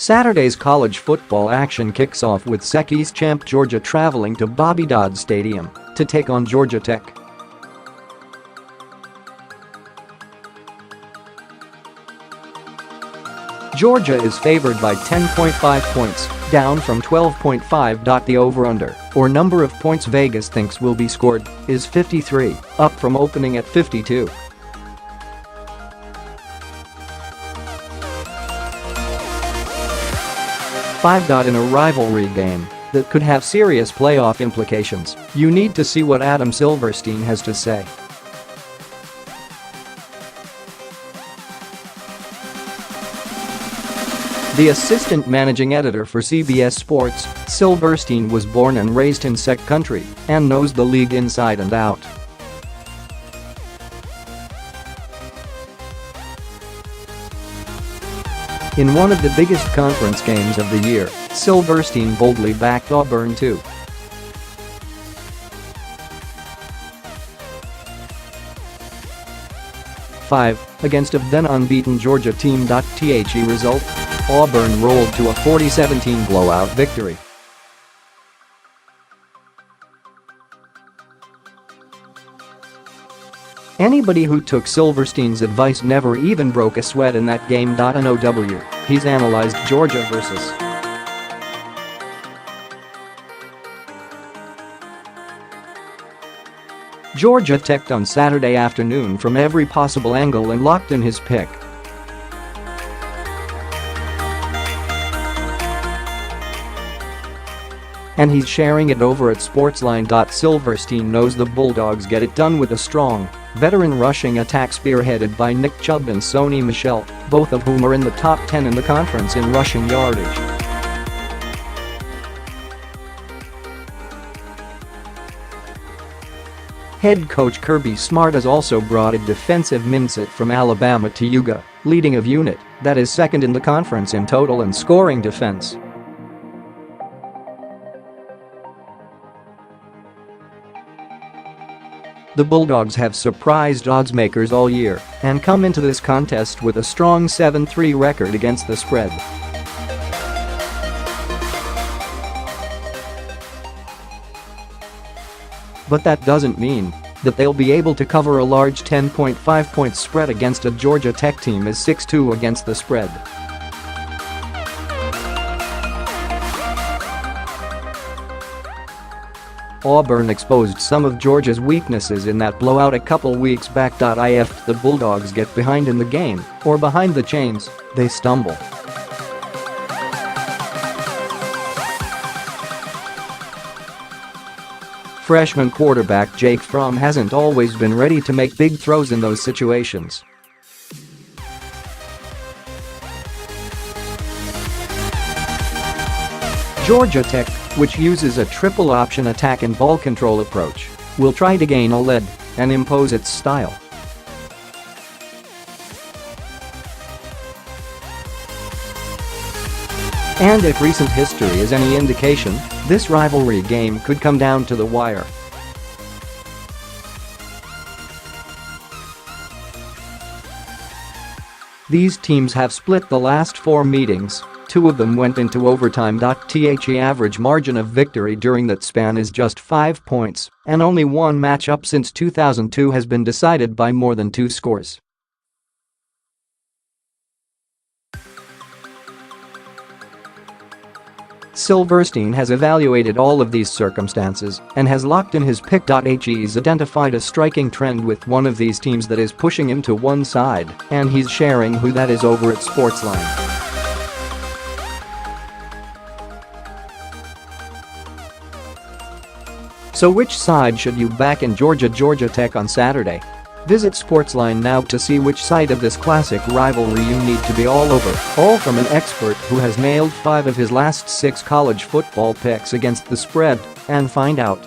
Saturday's college football action kicks off with SEC East champ Georgia traveling to Bobby Dodd Stadium to take on Georgia Tech. Georgia is favored by 10.5 points, down from 12.5. The over-under, or number of points Vegas thinks will be scored, is 53, up from opening at 52. In a rivalry game that could have serious playoff implications, you need to see what Adam Silverstein has to say. The assistant managing editor for CBS Sports, Silverstein was born and raised in SEC country and knows the league inside and out. In one of the biggest conference games of the year, Silverstein boldly backed Auburn too. Against a then-unbeaten Georgia team.The result, Auburn rolled to a 40-17 blowout victory. Anybody who took Silverstein's advice never even broke a sweat in that game.Now. He's analyzed Georgia vs. Georgia Tech on Saturday afternoon from every possible angle and locked in his pick. And he's sharing it over at SportsLine.Silverstein knows the Bulldogs get it done with a strong, veteran rushing attack spearheaded by Nick Chubb and Sony Michel, both of whom are in the top 10 in the conference in rushing yardage. Head coach Kirby Smart has also brought a defensive mindset from Alabama to Yuga, leading a unit that is second in the conference in total and scoring defense. The Bulldogs have surprised oddsmakers all year and come into this contest with a strong 7-3 record against the spread. But that doesn't mean that they'll be able to cover a large 10.5-point spread against a Georgia Tech team as 6-2 against the spread. Auburn exposed some of Georgia's weaknesses in that blowout a couple weeks back. If the Bulldogs get behind in the game, or behind the chains, they stumble. Freshman quarterback Jake Fromm hasn't always been ready to make big throws in those situations. Georgia Tech, which uses a triple option attack and ball control approach, will try to gain a lead and impose its style. And if recent history is any indication, this rivalry game could come down to the wire. These teams have split the last 4 meetings. 2 of them went into overtime. The average margin of victory during that span is just 5 points, and only one matchup since 2002 has been decided by more than 2 scores. Silverstein has evaluated all of these circumstances and has locked in his pick. He's identified a striking trend with one of these teams that is pushing him to one side, and he's sharing who that is over at SportsLine. So which side should you back in Georgia Tech on Saturday? Visit SportsLine now to see which side of this classic rivalry you need to be all over, all from an expert who has nailed 5 of his last 6 college football picks against the spread, and find out.